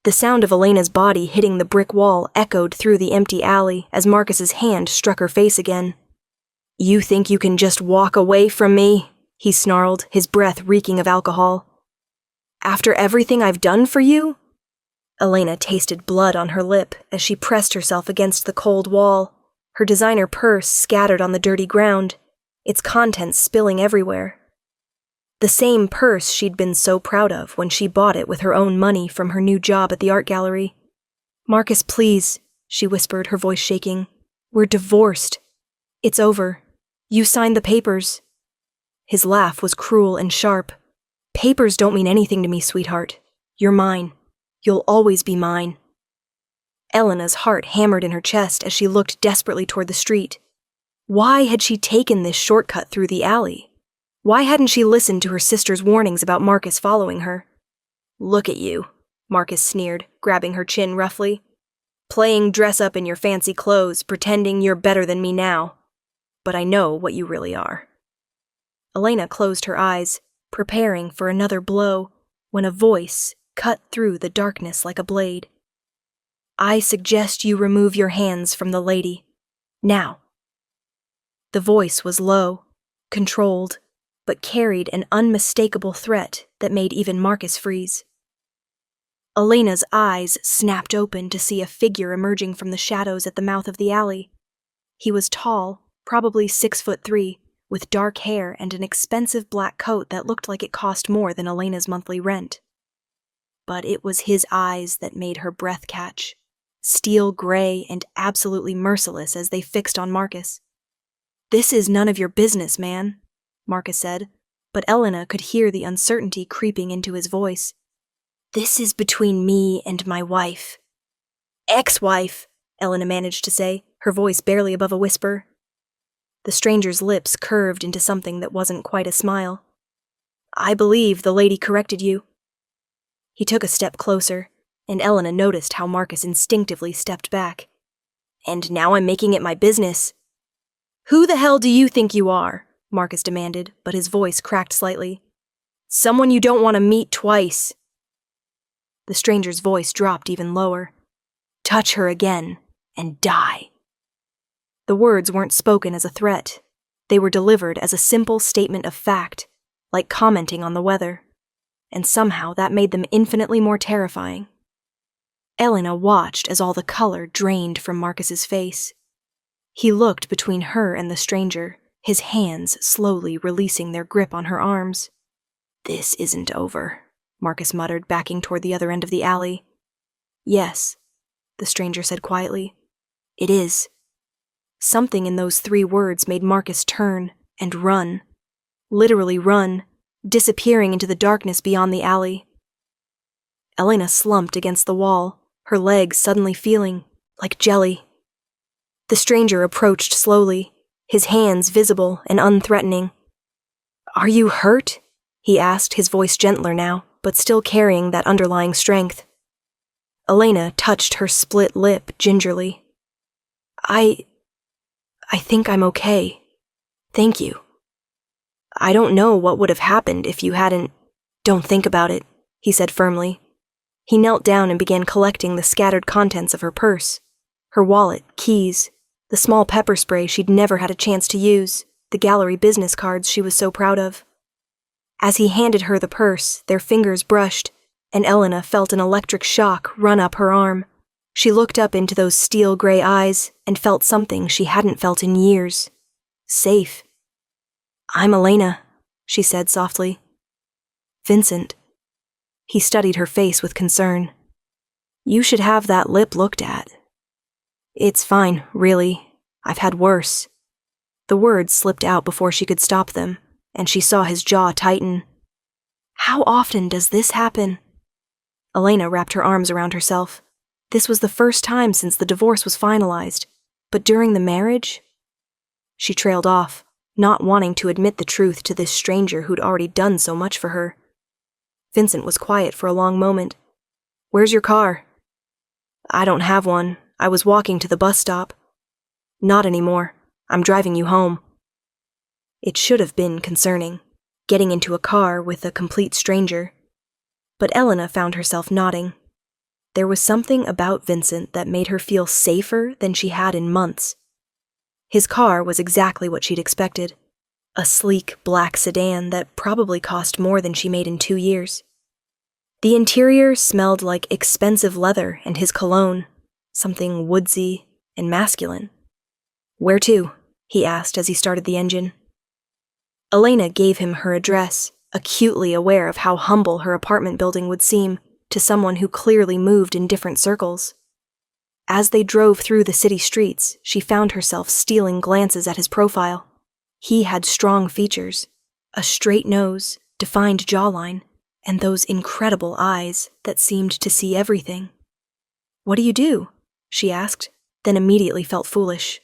The sound of Elena's body hitting the brick wall echoed through the empty alley as Marcus's hand struck her face again. "You think you can just walk away from me?" he snarled, his breath reeking of alcohol. "After everything I've done for you?" Elena tasted blood on her lip as she pressed herself against the cold wall, her designer purse scattered on the dirty ground, its contents spilling everywhere. The same purse she'd been so proud of when she bought it with her own money from her new job at the art gallery. "Marcus, please," she whispered, her voice shaking. "We're divorced. It's over. You signed the papers." His laugh was cruel and sharp. "Papers don't mean anything to me, sweetheart. You're mine. You'll always be mine." Elena's heart hammered in her chest as she looked desperately toward the street. Why had she taken this shortcut through the alley? Why hadn't she listened to her sister's warnings about Marcus following her? "Look at you," Marcus sneered, grabbing her chin roughly. "Playing dress-up in your fancy clothes, pretending you're better than me now. But I know what you really are." Elena closed her eyes, preparing for another blow, when a voice cut through the darkness like a blade. "I suggest you remove your hands from the lady. Now." The voice was low, controlled, but carried an unmistakable threat that made even Marcus freeze. Elena's eyes snapped open to see a figure emerging from the shadows at the mouth of the alley. He was tall, probably 6'3", with dark hair and an expensive black coat that looked like it cost more than Elena's monthly rent. But it was his eyes that made her breath catch, steel gray and absolutely merciless as they fixed on Marcus. "This is none of your business, man," Marcus said, but Elena could hear the uncertainty creeping into his voice. "This is between me and my wife." "Ex-wife," Elena managed to say, her voice barely above a whisper. The stranger's lips curved into something that wasn't quite a smile. "I believe the lady corrected you." He took a step closer, and Elena noticed how Marcus instinctively stepped back. "And now I'm making it my business." "Who the hell do you think you are?" Marcus demanded, but his voice cracked slightly. "Someone you don't want to meet twice." The stranger's voice dropped even lower. "Touch her again, and die." The words weren't spoken as a threat. They were delivered as a simple statement of fact, like commenting on the weather. And somehow that made them infinitely more terrifying. Elena watched as all the color drained from Marcus's face. He looked between her and the stranger, his hands slowly releasing their grip on her arms. "This isn't over," Marcus muttered, backing toward the other end of the alley. "Yes," the stranger said quietly. "It is." Something in those 3 words made Marcus turn and run. Literally run, disappearing into the darkness beyond the alley. Elena slumped against the wall, her legs suddenly feeling like jelly. The stranger approached slowly, his hands visible and unthreatening. "Are you hurt?" he asked, his voice gentler now, but still carrying that underlying strength. Elena touched her split lip gingerly. I think I'm okay. Thank you." "I don't know what would have happened if you hadn't—" "Don't think about it," he said firmly. He knelt down and began collecting the scattered contents of her purse. Her wallet, keys, the small pepper spray she'd never had a chance to use, the gallery business cards she was so proud of. As he handed her the purse, their fingers brushed, and Elena felt an electric shock run up her arm. She looked up into those steel gray eyes and felt something she hadn't felt in years. Safe. "I'm Elena," she said softly. "Vincent." He studied her face with concern. "You should have that lip looked at." "It's fine, really. I've had worse." The words slipped out before she could stop them, and she saw his jaw tighten. "How often does this happen?" Elena wrapped her arms around herself. This was the first time since the divorce was finalized, but during the marriage? She trailed off, not wanting to admit the truth to this stranger who'd already done so much for her. Vincent was quiet for a long moment. "Where's your car?" "I don't have one. I was walking to the bus stop." "Not anymore. I'm driving you home." It should have been concerning, getting into a car with a complete stranger. But Elena found herself nodding. There was something about Vincent that made her feel safer than she had in months. His car was exactly what she'd expected. A sleek black sedan that probably cost more than she made in 2 years. The interior smelled like expensive leather and his cologne, something woodsy and masculine. "Where to?" he asked as he started the engine. Elena gave him her address, acutely aware of how humble her apartment building would seem to someone who clearly moved in different circles. As they drove through the city streets, she found herself stealing glances at his profile. He had strong features, a straight nose, defined jawline, and those incredible eyes that seemed to see everything. "What do you do?" she asked, then immediately felt foolish.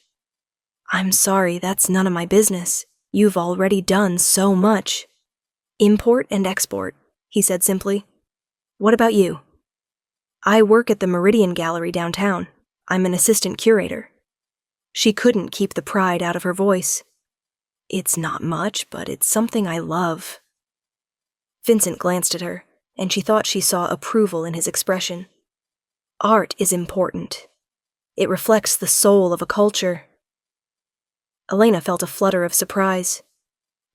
"I'm sorry, that's none of my business. You've already done so much." "Import and export," he said simply. "What about you?" "I work at the Meridian Gallery downtown. I'm an assistant curator." She couldn't keep the pride out of her voice. "It's not much, but it's something I love." Vincent glanced at her, and she thought she saw approval in his expression. "Art is important. It reflects the soul of a culture." Elena felt a flutter of surprise.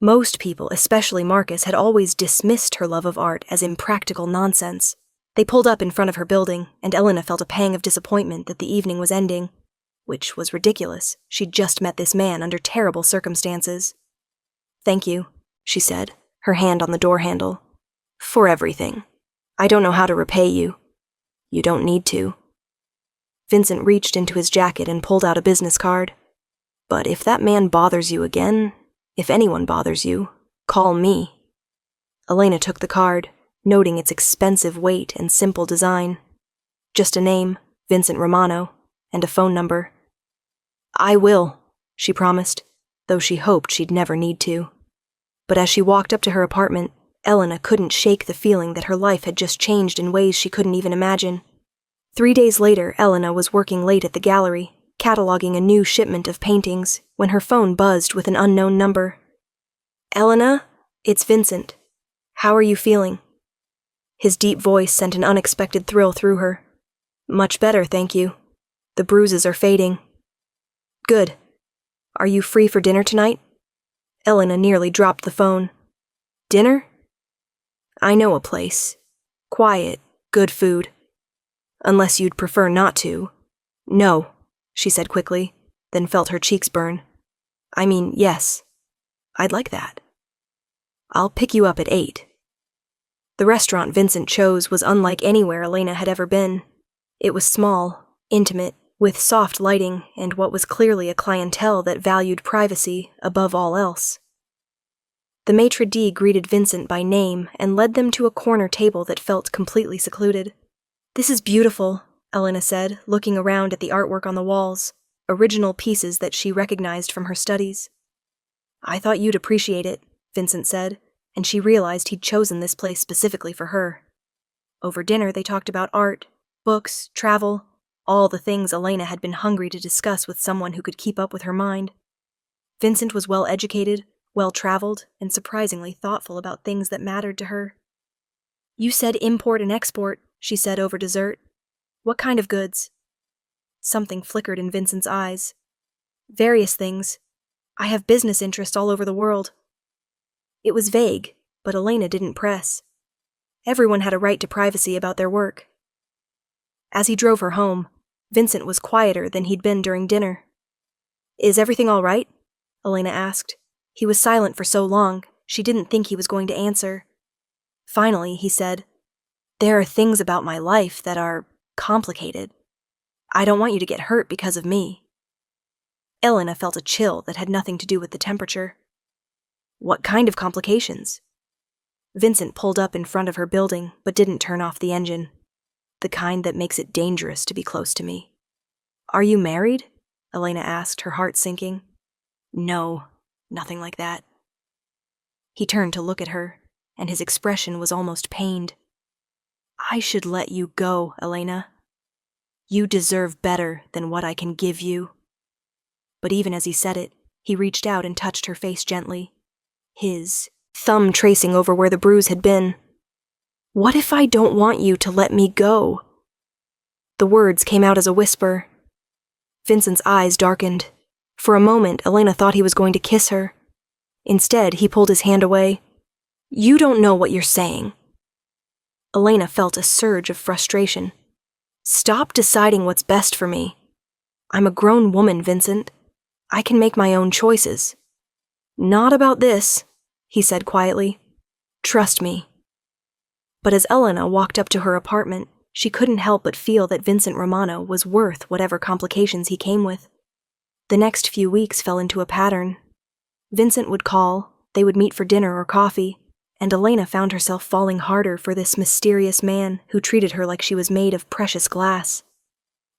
Most people, especially Marcus, had always dismissed her love of art as impractical nonsense. They pulled up in front of her building, and Elena felt a pang of disappointment that the evening was ending. Which was ridiculous. She'd just met this man under terrible circumstances. "Thank you," she said, her hand on the door handle. "For everything. I don't know how to repay you." "You don't need to." Vincent reached into his jacket and pulled out a business card. "But if that man bothers you again, if anyone bothers you, call me." Elena took the card, noting its expensive weight and simple design. Just a name, Vincent Romano, and a phone number. "I will," she promised, though she hoped she'd never need to. But as she walked up to her apartment, Elena couldn't shake the feeling that her life had just changed in ways she couldn't even imagine. 3 days later, Elena was working late at the gallery, cataloging a new shipment of paintings, when her phone buzzed with an unknown number. "Elena, it's Vincent. How are you feeling?" His deep voice sent an unexpected thrill through her. "Much better, thank you. The bruises are fading." "Good. Are you free for dinner tonight?" Elena nearly dropped the phone. "Dinner? I know a place. Quiet, good food. Unless you'd prefer not to." "No," she said quickly, then felt her cheeks burn. "I mean, yes. I'd like that. I'll pick you up at 8. The restaurant Vincent chose was unlike anywhere Elena had ever been. It was small, intimate, with soft lighting and what was clearly a clientele that valued privacy above all else. The maitre d' greeted Vincent by name and led them to a corner table that felt completely secluded. "This is beautiful," Elena said, looking around at the artwork on the walls, original pieces that she recognized from her studies. "I thought you'd appreciate it," Vincent said, and she realized he'd chosen this place specifically for her. Over dinner, they talked about art, books, travel, all the things Elena had been hungry to discuss with someone who could keep up with her mind. Vincent was well-educated, well-traveled, and surprisingly thoughtful about things that mattered to her. "You said import and export," she said over dessert. "What kind of goods?" Something flickered in Vincent's eyes. "Various things. I have business interests all over the world." It was vague, but Elena didn't press. Everyone had a right to privacy about their work. As he drove her home, Vincent was quieter than he'd been during dinner. "Is everything all right?" Elena asked. He was silent for so long, she didn't think he was going to answer. Finally, he said, "There are things about my life that are complicated. I don't want you to get hurt because of me." Elena felt a chill that had nothing to do with the temperature. "What kind of complications?" Vincent pulled up in front of her building, but didn't turn off the engine. "The kind that makes it dangerous to be close to me." "Are you married?" Elena asked, her heart sinking. "No, nothing like that." He turned to look at her, and his expression was almost pained. "I should let you go, Elena. You deserve better than what I can give you." But even as he said it, he reached out and touched her face gently, his thumb tracing over where the bruise had been. "What if I don't want you to let me go?" The words came out as a whisper. Vincent's eyes darkened. For a moment, Elena thought he was going to kiss her. Instead, he pulled his hand away. "You don't know what you're saying." Elena felt a surge of frustration. "Stop deciding what's best for me. I'm a grown woman, Vincent. I can make my own choices." "Not about this," he said quietly. "Trust me." But as Elena walked up to her apartment, she couldn't help but feel that Vincent Romano was worth whatever complications he came with. The next few weeks fell into a pattern. Vincent would call, they would meet for dinner or coffee, and Elena found herself falling harder for this mysterious man who treated her like she was made of precious glass.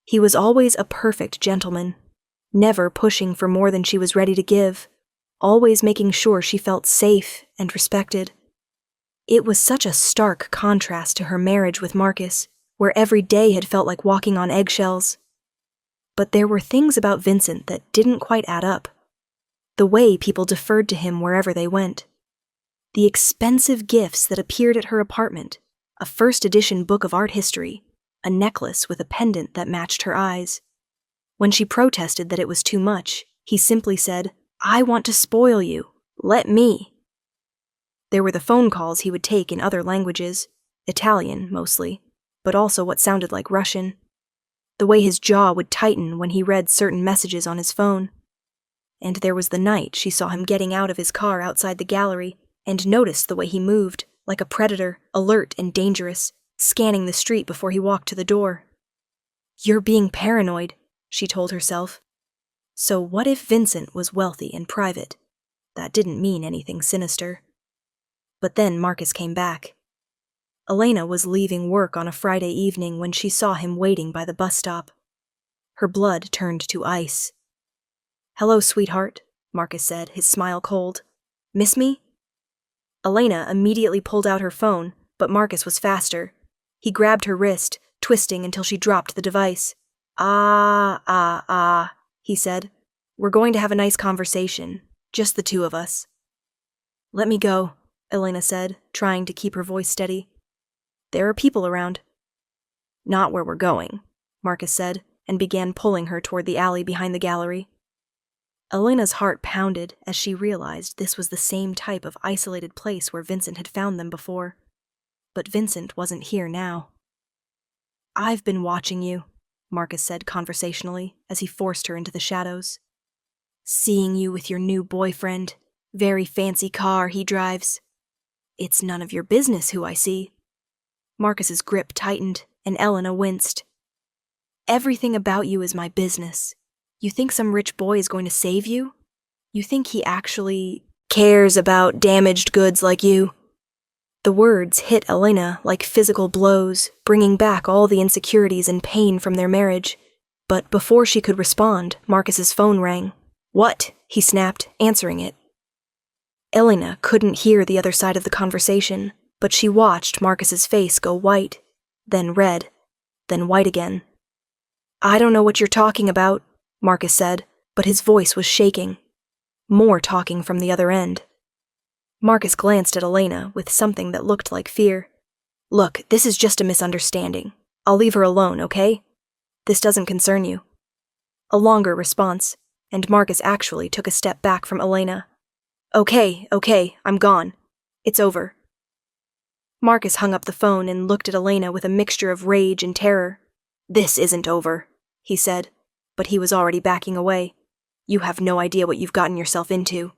He was always a perfect gentleman, never pushing for more than she was ready to give, always making sure she felt safe and respected. It was such a stark contrast to her marriage with Marcus, where every day had felt like walking on eggshells. But there were things about Vincent that didn't quite add up. The way people deferred to him wherever they went. The expensive gifts that appeared at her apartment, a first-edition book of art history, a necklace with a pendant that matched her eyes. When she protested that it was too much, he simply said, "I want to spoil you. Let me." There were the phone calls he would take in other languages, Italian mostly, but also what sounded like Russian. The way his jaw would tighten when he read certain messages on his phone. And there was the night she saw him getting out of his car outside the gallery and noticed the way he moved, like a predator, alert and dangerous, scanning the street before he walked to the door. "You're being paranoid," she told herself. So what if Vincent was wealthy and private? That didn't mean anything sinister. But then Marcus came back. Elena was leaving work on a Friday evening when she saw him waiting by the bus stop. Her blood turned to ice. "Hello, sweetheart," Marcus said, his smile cold. "Miss me?" Elena immediately pulled out her phone, but Marcus was faster. He grabbed her wrist, twisting until she dropped the device. Ah, he said. "We're going to have a nice conversation, just the two of us." "Let me go," Elena said, trying to keep her voice steady. "There are people around." "Not where we're going," Marcus said, and began pulling her toward the alley behind the gallery. Elena's heart pounded as she realized this was the same type of isolated place where Vincent had found them before. But Vincent wasn't here now. "I've been watching you," Marcus said conversationally as he forced her into the shadows. "Seeing you with your new boyfriend. Very fancy car he drives. It's none of your business who I see." Marcus's grip tightened, and Elena winced. "Everything about you is my business. You think some rich boy is going to save you? You think he actually cares about damaged goods like you?" The words hit Elena like physical blows, bringing back all the insecurities and pain from their marriage. But before she could respond, Marcus's phone rang. "What?" he snapped, answering it. Elena couldn't hear the other side of the conversation, but she watched Marcus's face go white, then red, then white again. "I don't know what you're talking about," Marcus said, but his voice was shaking. More talking from the other end. Marcus glanced at Elena with something that looked like fear. "Look, this is just a misunderstanding. I'll leave her alone, okay? This doesn't concern you." A longer response, and Marcus actually took a step back from Elena. Okay, I'm gone. It's over." Marcus hung up the phone and looked at Elena with a mixture of rage and terror. "This isn't over," he said, but he was already backing away. "You have no idea what you've gotten yourself into."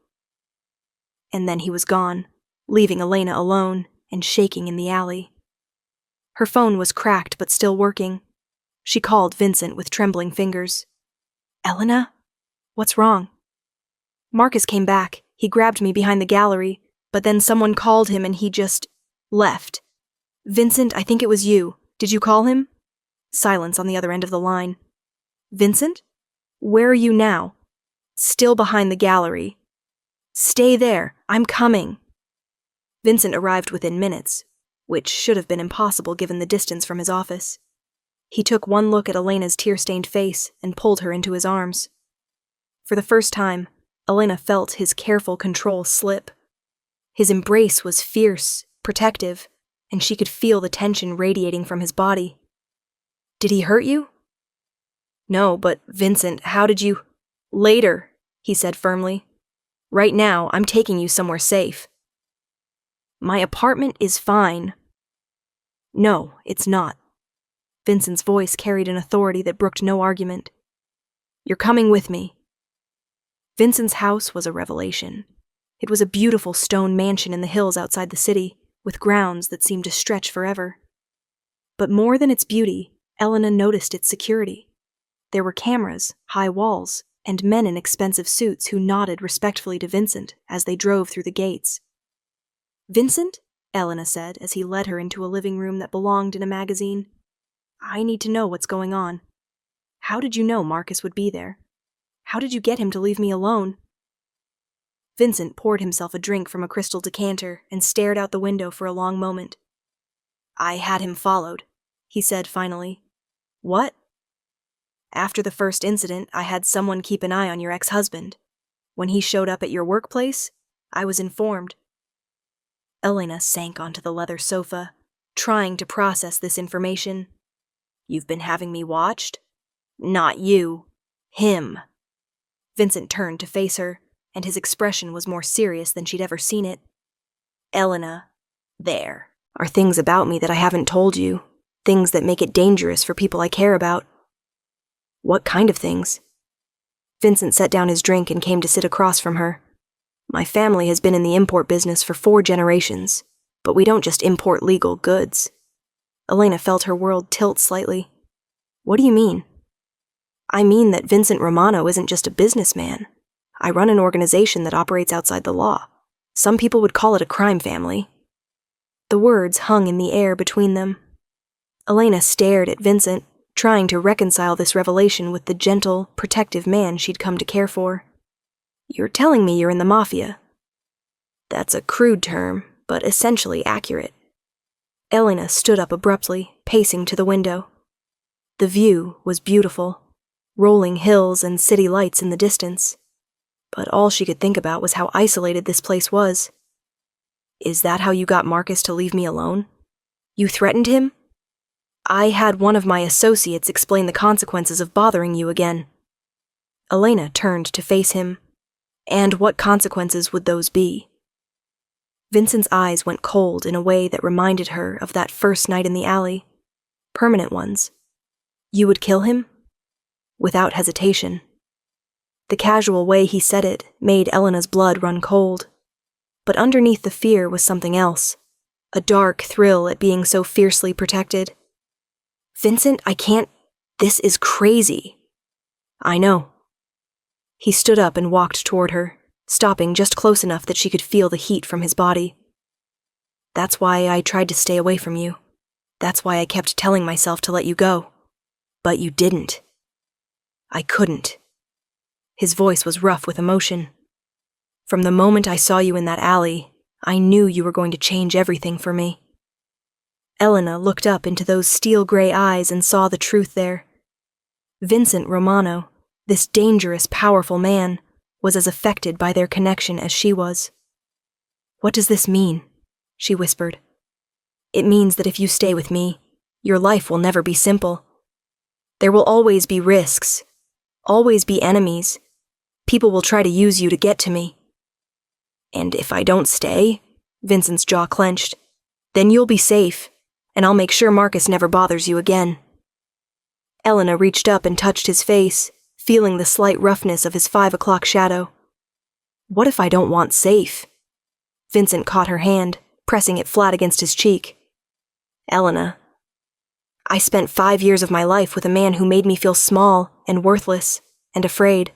And then he was gone, leaving Elena alone and shaking in the alley. Her phone was cracked but still working. She called Vincent with trembling fingers. "Elena? What's wrong?" Marcus came back. He grabbed me behind the gallery, but then someone called him and he just left. "Vincent, I think it was you. Did you call him?" Silence on the other end of the line. "Vincent? Where are you now?" "Still behind the gallery." "Stay there. I'm coming." Vincent arrived within minutes, which should have been impossible given the distance from his office. He took one look at Elena's tear-stained face and pulled her into his arms. For the first time, Elena felt his careful control slip. His embrace was fierce, protective, and she could feel the tension radiating from his body. Did he hurt you? No, but Vincent, how did you... Later, he said firmly. Right now, I'm taking you somewhere safe. My apartment is fine. No, it's not. Vincent's voice carried an authority that brooked no argument. You're coming with me. Vincent's house was a revelation. It was a beautiful stone mansion in the hills outside the city, with grounds that seemed to stretch forever. But more than its beauty, Elena noticed its security. There were cameras, high walls, and men in expensive suits who nodded respectfully to Vincent as they drove through the gates. Vincent, Elena said as he led her into a living room that belonged in a magazine. I need to know what's going on. How did you know Marcus would be there? How did you get him to leave me alone? Vincent poured himself a drink from a crystal decanter and stared out the window for a long moment. I had him followed, he said finally. What? After the first incident, I had someone keep an eye on your ex-husband. When he showed up at your workplace, I was informed. Elena sank onto the leather sofa, trying to process this information. You've been having me watched? Not you. Him. Vincent turned to face her, and his expression was more serious than she'd ever seen it. Elena, there are things about me that I haven't told you, things that make it dangerous for people I care about. What kind of things? Vincent set down his drink and came to sit across from her. My family has been in the import business for 4 generations, but we don't just import legal goods. Elena felt her world tilt slightly. What do you mean? I mean that Vincent Romano isn't just a businessman. I run an organization that operates outside the law. Some people would call it a crime family. The words hung in the air between them. Elena stared at Vincent, trying to reconcile this revelation with the gentle, protective man she'd come to care for. You're telling me you're in the Mafia. That's a crude term, but essentially accurate. Elena stood up abruptly, pacing to the window. The view was beautiful, rolling hills and city lights in the distance. But all she could think about was how isolated this place was. Is that how you got Marcus to leave me alone? You threatened him? I had one of my associates explain the consequences of bothering you again. Elena turned to face him. And what consequences would those be? Vincent's eyes went cold in a way that reminded her of that first night in the alley. Permanent ones. You would kill him? Without hesitation. The casual way he said it made Elena's blood run cold. But underneath the fear was something else. A dark thrill at being so fiercely protected. Vincent, I can't... This is crazy. I know. He stood up and walked toward her, stopping just close enough that she could feel the heat from his body. That's why I tried to stay away from you. That's why I kept telling myself to let you go. But you didn't. I couldn't. His voice was rough with emotion. From the moment I saw you in that alley, I knew you were going to change everything for me. Elena looked up into those steel-gray eyes and saw the truth there. Vincent Romano, this dangerous, powerful man, was as affected by their connection as she was. What does this mean? She whispered. It means that if you stay with me, your life will never be simple. There will always be risks, always be enemies. People will try to use you to get to me. And if I don't stay, Vincent's jaw clenched, then you'll be safe, and I'll make sure Marcus never bothers you again. Elena reached up and touched his face, feeling the slight roughness of his 5 o'clock shadow. What if I don't want safe? Vincent caught her hand, pressing it flat against his cheek. Elena, I spent 5 years of my life with a man who made me feel small and worthless and afraid.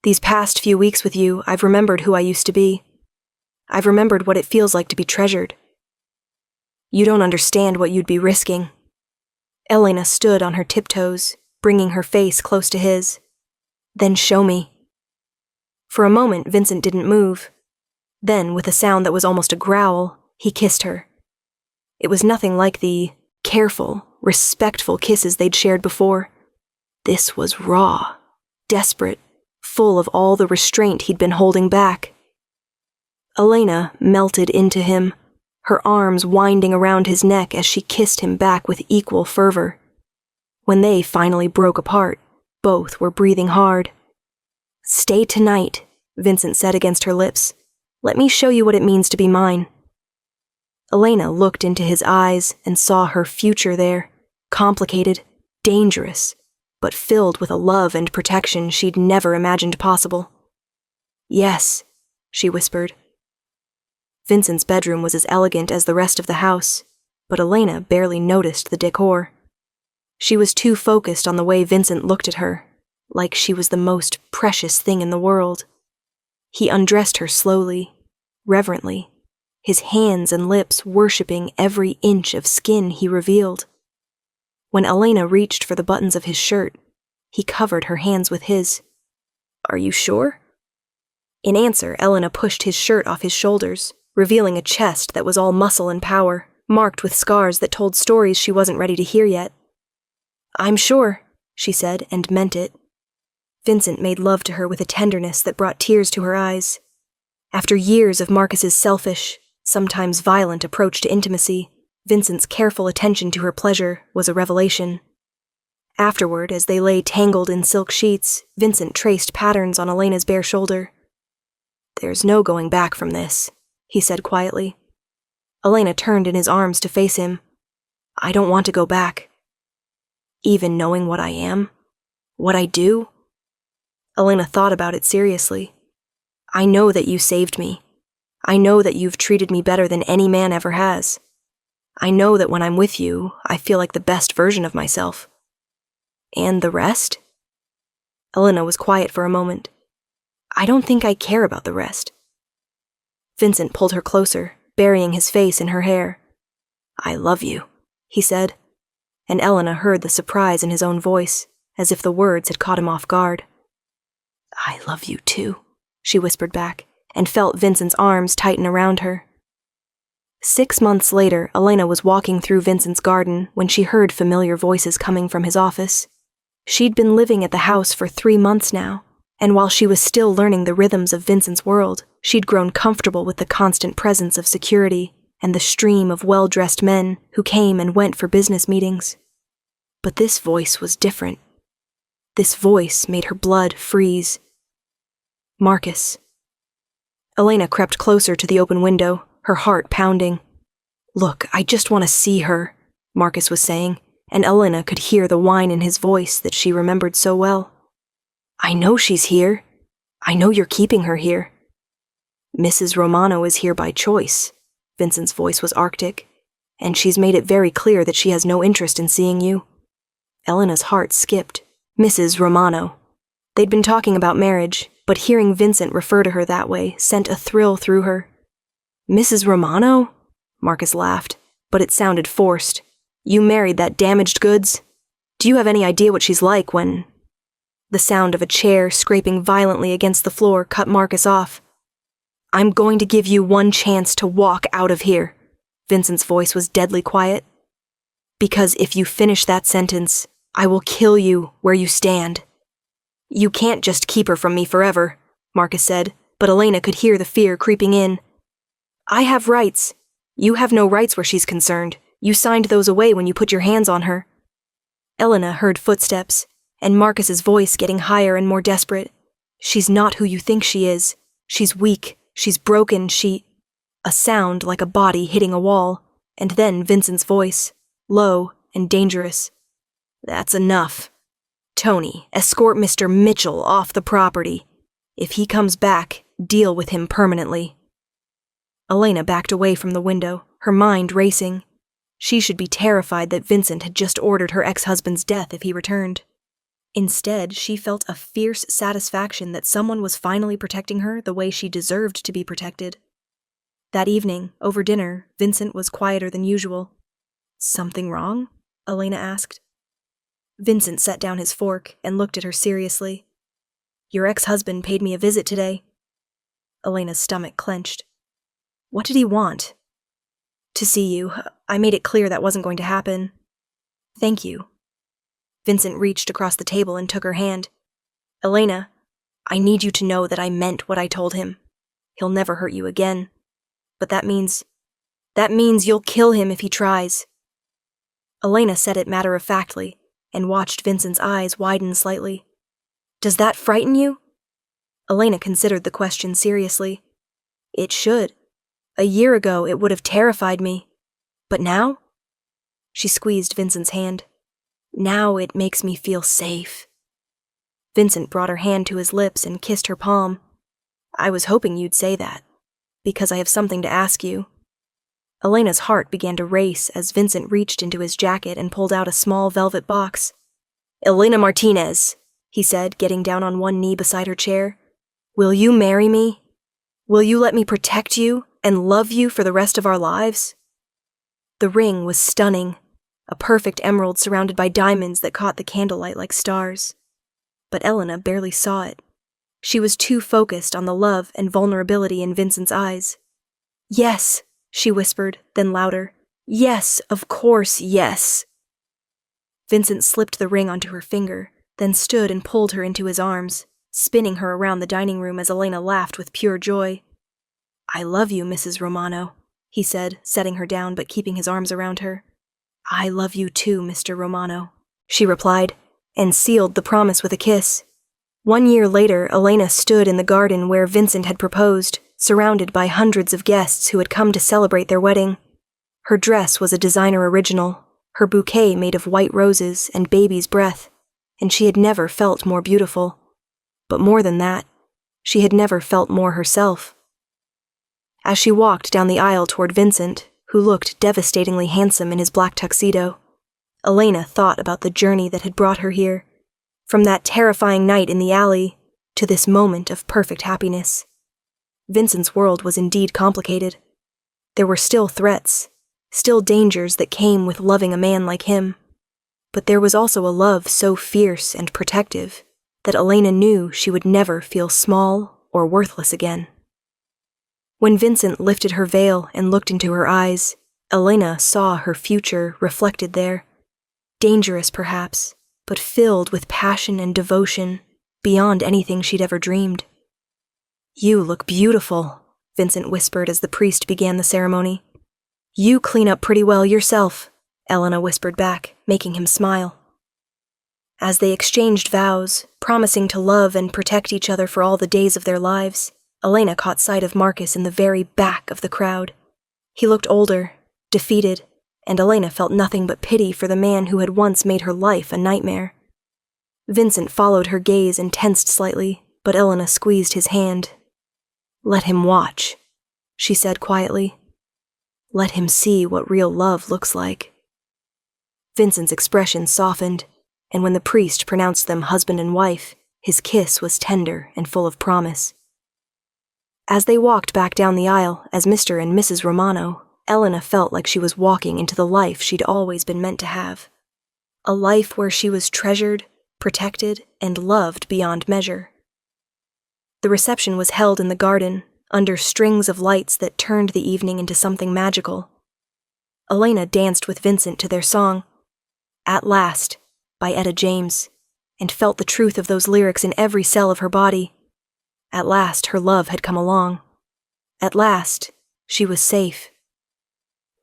These past few weeks with you, I've remembered who I used to be. I've remembered what it feels like to be treasured. You don't understand what you'd be risking. Elena stood on her tiptoes, bringing her face close to his. Then show me. For a moment, Vincent didn't move. Then, with a sound that was almost a growl, he kissed her. It was nothing like the careful, respectful kisses they'd shared before. This was raw, desperate, full of all the restraint he'd been holding back. Elena melted into him, her arms winding around his neck as she kissed him back with equal fervor. When they finally broke apart, both were breathing hard. "Stay tonight," Vincent said against her lips. "Let me show you what it means to be mine." Elena looked into his eyes and saw her future there, complicated, dangerous, but filled with a love and protection she'd never imagined possible. "Yes," she whispered. Vincent's bedroom was as elegant as the rest of the house, but Elena barely noticed the decor. She was too focused on the way Vincent looked at her, like she was the most precious thing in the world. He undressed her slowly, reverently, his hands and lips worshipping every inch of skin he revealed. When Elena reached for the buttons of his shirt, he covered her hands with his. "Are you sure?" In answer, Elena pushed his shirt off his shoulders, revealing a chest that was all muscle and power, marked with scars that told stories she wasn't ready to hear yet. "I'm sure," she said, and meant it. Vincent made love to her with a tenderness that brought tears to her eyes. After years of Marcus's selfish, sometimes violent approach to intimacy, Vincent's careful attention to her pleasure was a revelation. Afterward, as they lay tangled in silk sheets, Vincent traced patterns on Elena's bare shoulder. "There's no going back from this," he said quietly. Elena turned in his arms to face him. "I don't want to go back." "Even knowing what I am? What I do?" Elena thought about it seriously. "I know that you saved me. I know that you've treated me better than any man ever has. I know that when I'm with you, I feel like the best version of myself. And the rest?" Elena was quiet for a moment. "I don't think I care about the rest." Vincent pulled her closer, burying his face in her hair. "I love you," he said, and Elena heard the surprise in his own voice, as if the words had caught him off guard. "I love you too," she whispered back, and felt Vincent's arms tighten around her. 6 months later, Elena was walking through Vincent's garden when she heard familiar voices coming from his office. She'd been living at the house for 3 months now, and while she was still learning the rhythms of Vincent's world, she'd grown comfortable with the constant presence of security and the stream of well-dressed men who came and went for business meetings. But this voice was different. This voice made her blood freeze. Marcus. Elena crept closer to the open window, her heart pounding. "Look, I just want to see her," Marcus was saying, and Elena could hear the whine in his voice that she remembered so well. "I know she's here. I know you're keeping her here." "Mrs. Romano is here by choice," Vincent's voice was arctic, "and she's made it very clear that she has no interest in seeing you." Elena's heart skipped. Mrs. Romano. They'd been talking about marriage, but hearing Vincent refer to her that way sent a thrill through her. "Mrs. Romano?" Marcus laughed, but it sounded forced. "You married that damaged goods? Do you have any idea what she's like when—" The sound of a chair scraping violently against the floor cut Marcus off. "I'm going to give you one chance to walk out of here." Vincent's voice was deadly quiet. "Because if you finish that sentence, I will kill you where you stand." "You can't just keep her from me forever," Marcus said, but Elena could hear the fear creeping in. "I have rights. You have no rights where she's concerned. You signed those away when you put your hands on her." Elena heard footsteps, and Marcus's voice getting higher and more desperate. "She's not who you think she is. She's weak. She's broken. A sound like a body hitting a wall, and then Vincent's voice, low and dangerous. "That's enough. Tony, escort Mr. Mitchell off the property. If he comes back, deal with him permanently." Elena backed away from the window, her mind racing. She should be terrified that Vincent had just ordered her ex-husband's death if he returned. Instead, she felt a fierce satisfaction that someone was finally protecting her the way she deserved to be protected. That evening, over dinner, Vincent was quieter than usual. "Something wrong?" Elena asked. Vincent set down his fork and looked at her seriously. "Your ex-husband paid me a visit today." Elena's stomach clenched. "What did he want?" "To see you. I made it clear that wasn't going to happen." "Thank you." Vincent reached across the table and took her hand. "Elena, I need you to know that I meant what I told him. He'll never hurt you again. But that means you'll kill him if he tries." Elena said it matter-of-factly, and watched Vincent's eyes widen slightly. "Does that frighten you?" Elena considered the question seriously. "It should. A year ago, it would have terrified me. But now?" She squeezed Vincent's hand. "Now it makes me feel safe." Vincent brought her hand to his lips and kissed her palm. "I was hoping you'd say that, because I have something to ask you." Elena's heart began to race as Vincent reached into his jacket and pulled out a small velvet box. "Elena Martinez," he said, getting down on one knee beside her chair, "will you marry me? Will you let me protect you and love you for the rest of our lives?" The ring was stunning, a perfect emerald surrounded by diamonds that caught the candlelight like stars. But Elena barely saw it. She was too focused on the love and vulnerability in Vincent's eyes. "Yes," she whispered, then louder. "Yes, of course, yes." Vincent slipped the ring onto her finger, then stood and pulled her into his arms, spinning her around the dining room as Elena laughed with pure joy. "I love you, Mrs. Romano," he said, setting her down but keeping his arms around her. "I love you too, Mr. Romano," she replied, and sealed the promise with a kiss. 1 year later, Elena stood in the garden where Vincent had proposed, surrounded by hundreds of guests who had come to celebrate their wedding. Her dress was a designer original, her bouquet made of white roses and baby's breath, and she had never felt more beautiful. But more than that, she had never felt more herself. As she walked down the aisle toward Vincent, who looked devastatingly handsome in his black tuxedo, Elena thought about the journey that had brought her here, from that terrifying night in the alley to this moment of perfect happiness. Vincent's world was indeed complicated. There were still threats, still dangers that came with loving a man like him. But there was also a love so fierce and protective that Elena knew she would never feel small or worthless again. When Vincent lifted her veil and looked into her eyes, Elena saw her future reflected there. Dangerous, perhaps, but filled with passion and devotion beyond anything she'd ever dreamed. "You look beautiful," Vincent whispered as the priest began the ceremony. "You clean up pretty well yourself," Elena whispered back, making him smile. As they exchanged vows, promising to love and protect each other for all the days of their lives, Elena caught sight of Marcus in the very back of the crowd. He looked older, defeated, and Elena felt nothing but pity for the man who had once made her life a nightmare. Vincent followed her gaze and tensed slightly, but Elena squeezed his hand. "Let him watch," she said quietly. "Let him see what real love looks like." Vincent's expression softened, and when the priest pronounced them husband and wife, his kiss was tender and full of promise. As they walked back down the aisle as Mr. and Mrs. Romano, Elena felt like she was walking into the life she'd always been meant to have. A life where she was treasured, protected, and loved beyond measure. The reception was held in the garden, under strings of lights that turned the evening into something magical. Elena danced with Vincent to their song, "At Last," by Etta James, and felt the truth of those lyrics in every cell of her body. At last, her love had come along. At last, she was safe.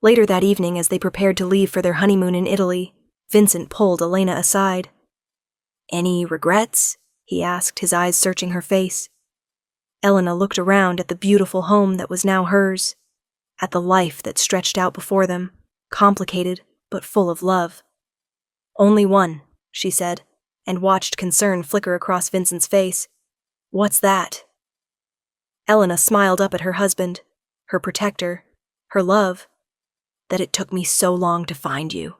Later that evening, as they prepared to leave for their honeymoon in Italy, Vincent pulled Elena aside. "Any regrets?" he asked, his eyes searching her face. Elena looked around at the beautiful home that was now hers, at the life that stretched out before them, complicated but full of love. "Only one," she said, and watched concern flicker across Vincent's face. "What's that?" Elena smiled up at her husband, her protector, her love. "That it took me so long to find you."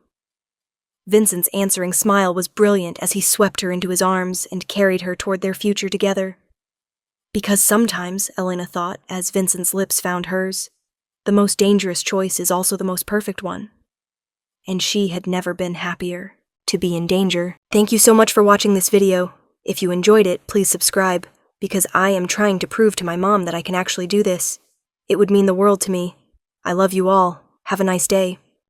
Vincent's answering smile was brilliant as he swept her into his arms and carried her toward their future together. Because sometimes, Elena thought, as Vincent's lips found hers, the most dangerous choice is also the most perfect one. And she had never been happier to be in danger. Thank you so much for watching this video. If you enjoyed it, please subscribe, because I am trying to prove to my mom that I can actually do this. It would mean the world to me. I love you all. Have a nice day.